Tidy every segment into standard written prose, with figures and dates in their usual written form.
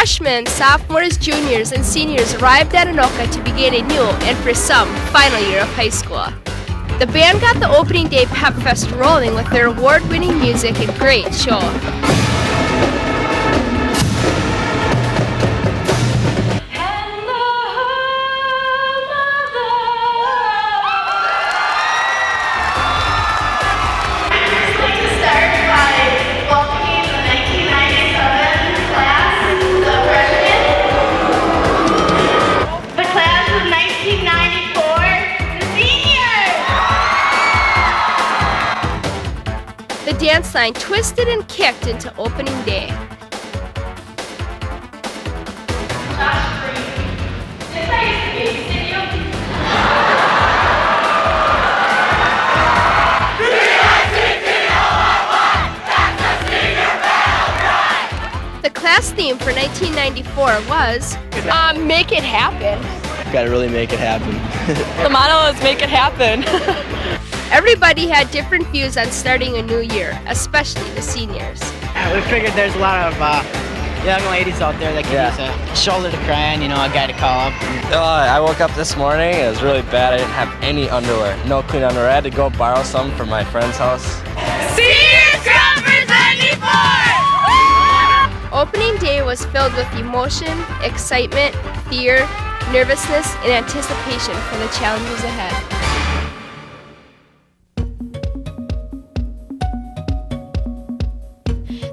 Freshmen, sophomores, juniors, and seniors arrived at Anoka to begin a new, and for some, final year of high school. The band got the opening day Pep Fest rolling with their award-winning music and great show. The dance line twisted and kicked into opening day. The class theme for 1994 was, Make It Happen. Gotta really make it happen. The motto is make it happen. Everybody had different views on starting a new year, especially the seniors. We figured there's a lot of young ladies out there that can use a shoulder to cry on, a guy to call up. I woke up this morning, it was really bad. I didn't have any underwear, no clean underwear. I had to go borrow some from my friend's house. Senior Jumpers 94! Opening day was filled with emotion, excitement, fear, nervousness, and anticipation for the challenges ahead.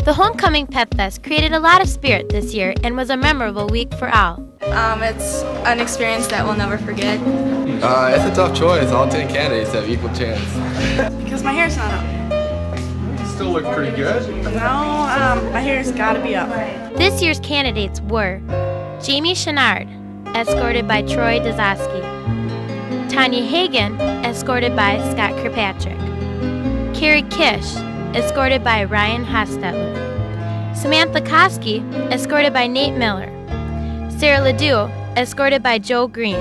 The Homecoming Pep Fest created a lot of spirit this year and was a memorable week for all. It's an experience that we'll never forget. It's a tough choice. All 10 candidates have equal chance. Because my hair's not up. You still look pretty good. No, my hair's gotta be up. This year's candidates were Jamie Chenard, escorted by Troy Dazowski, Tanya Hagan, escorted by Scott Kirkpatrick, Carrie Kish, escorted by Ryan Hostetler, Samantha Koski, escorted by Nate Miller, Sarah Ledoux, escorted by Joe Green,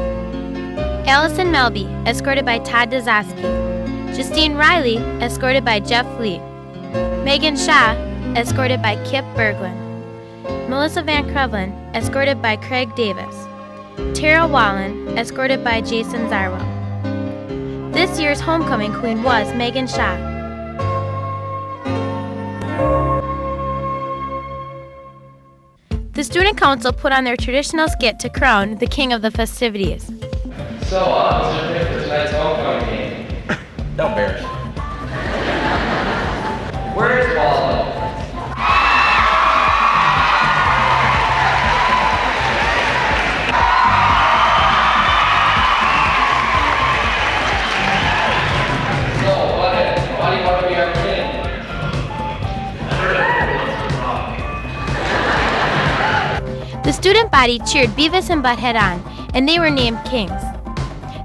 Allison Melby, escorted by Todd Dazowski, Justine Riley, escorted by Jeff Lee, Megan Shaw, escorted by Kip Berglund, Melissa Van Krevlin, escorted by Craig Davis, Tara Wallen, escorted by Jason Zarwell. This year's homecoming queen was Megan Shaw. The student council put on their traditional skit to crown the king of the festivities. So, what's your pick for tonight's homecoming game? Don't embarrass me. Where's Walla? So, why do you want to be our king? The student body cheered Beavis and Butthead on, and they were named kings.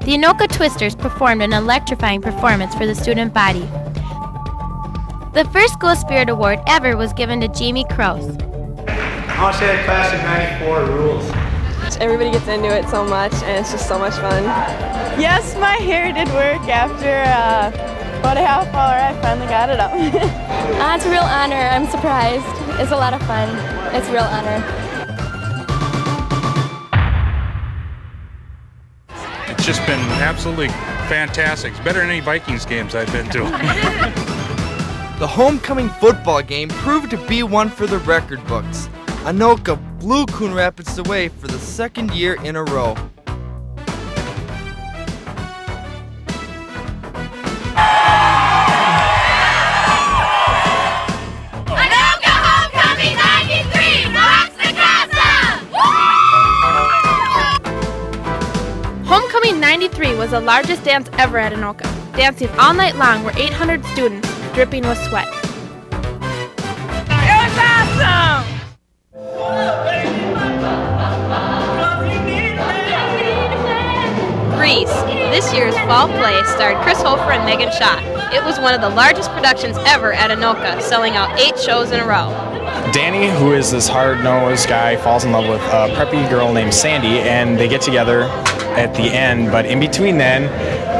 The Anoka Twisters performed an electrifying performance for the student body. The first School Spirit Award ever was given to Jamie Krause. I want to say the class of 94 rules. Everybody gets into it so much, and it's just so much fun. Yes, my hair did work after about a half hour. I finally got it up. It's a real honor. I'm surprised. It's a lot of fun. It's a real honor. It's just been absolutely fantastic. It's better than any Vikings games I've been to. The homecoming football game proved to be one for the record books. Anoka blew Coon Rapids away for the second year in a row. Anoka Homecoming 93 rocks the castle! Homecoming 93 was the largest dance ever at Anoka. Dancing all night long were 800 students, dripping with sweat. It was awesome! Grease. This year's fall play starred Chris Hofer and Megan Shaw. It was one of the largest productions ever at Anoka, selling out 8 shows in a row. Danny, who is this hard-nosed guy, falls in love with a preppy girl named Sandy, and they get together at the end, but in between then,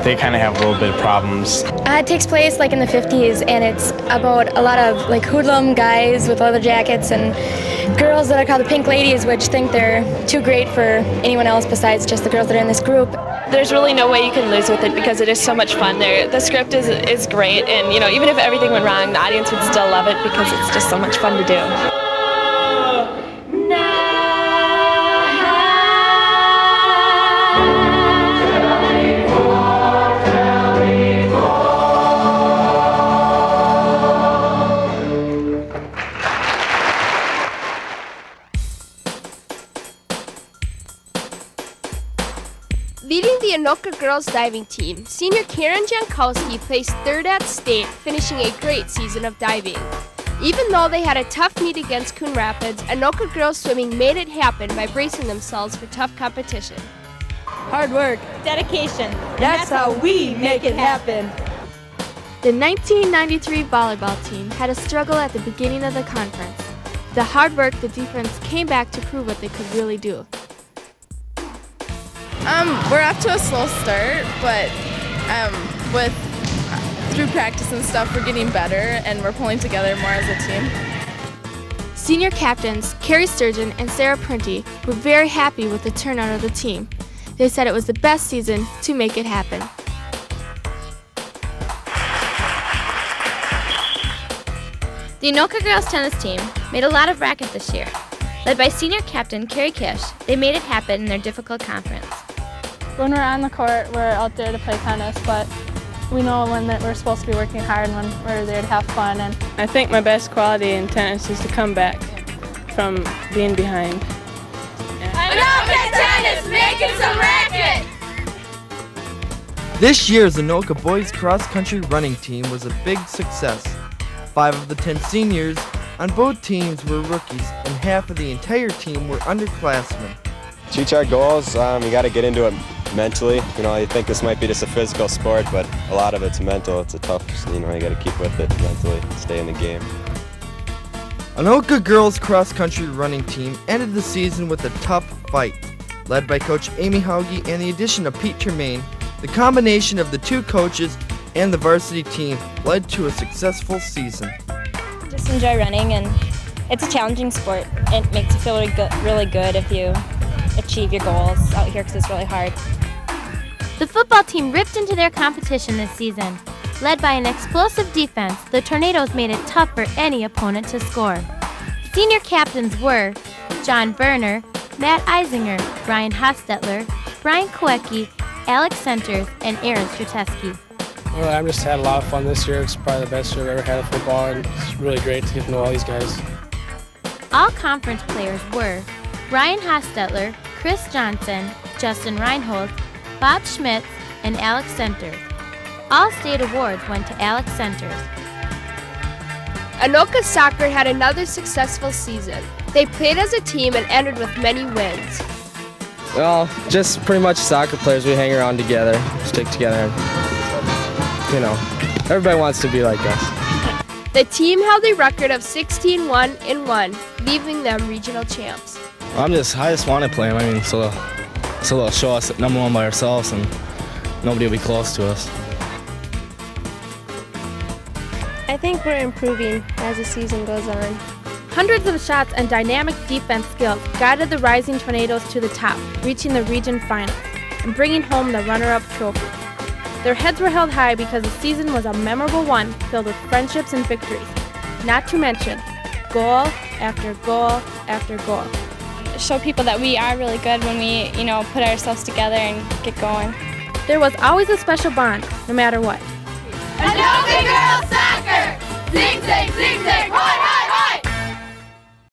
they kind of have a little bit of problems. It takes place like in the 50s, and it's about a lot of like hoodlum guys with leather jackets, and girls that are called the Pink Ladies, which think they're too great for anyone else besides just the girls that are in this group. There's really no way you can lose with it because it is so much fun. The script is great, and even if everything went wrong, the audience would still love it because it's just so much fun to do. Leading the Anoka girls diving team, senior Karen Jankowski placed third at state, finishing a great season of diving. Even though they had a tough meet against Coon Rapids, Anoka girls swimming made it happen by bracing themselves for tough competition. Hard work. Dedication. That's how we make it happen. The 1993 volleyball team had a struggle at the beginning of the conference. The hard work, the defense came back to prove what they could really do. We're off to a slow start, but through practice and stuff, we're getting better and we're pulling together more as a team. Senior captains Carrie Sturgeon and Sarah Prunty were very happy with the turnout of the team. They said it was the best season to make it happen. The Anoka girls tennis team made a lot of racket this year. Led by senior captain Carrie Kish, they made it happen in their difficult conference. When we're on the court, we're out there to play tennis, but we know when that we're supposed to be working hard and when we're there to have fun. And I think my best quality in tennis is to come back from being behind. Anoka tennis, making some racket! This year's Anoka boys cross-country running team was a big success. 5 of the 10 seniors on both teams were rookies, and half of the entire team were underclassmen. To reach our goals, you got to get into it mentally. You think this might be just a physical sport, but a lot of it's mental. It's a tough, you got to keep with it mentally, stay in the game. Anoka girls cross-country running team ended the season with a tough fight. Led by Coach Amy Hauge and the addition of Pete Tremaine, the combination of the 2 coaches and the varsity team led to a successful season. Just enjoy running, and it's a challenging sport. It makes you feel really good if you achieve your goals out here because it's really hard. The football team ripped into their competition this season. Led by an explosive defense, the Tornadoes made it tough for any opponent to score. Senior captains were John Berner, Matt Eisinger, Brian Hostetler, Brian Koecki, Alex Centers, and Aaron Strateski. Well, I've just had a lot of fun this year. It's probably the best year I've ever had of football, and it's really great to get to know all these guys. All conference players were Brian Hostetler, Chris Johnson, Justin Reinhold, Bob Schmitz, and Alex Centers. All state awards went to Alex Centers. Anoka soccer had another successful season. They played as a team and ended with many wins. Well, just pretty much soccer players. We hang around together, stick together. Everybody wants to be like us. The team held a record of 16-1-1, leaving them regional champs. I just want to play them. So they'll show us that number 1 by ourselves, and nobody will be close to us. I think we're improving as the season goes on. Hundreds of shots and dynamic defense skills guided the Rising Tornadoes to the top, reaching the region final and bringing home the runner-up trophy. Their heads were held high because the season was a memorable one filled with friendships and victories, not to mention goal after goal after goal. Show people that we are really good when we, put ourselves together and get going. There was always a special bond, no matter what. Anoka girls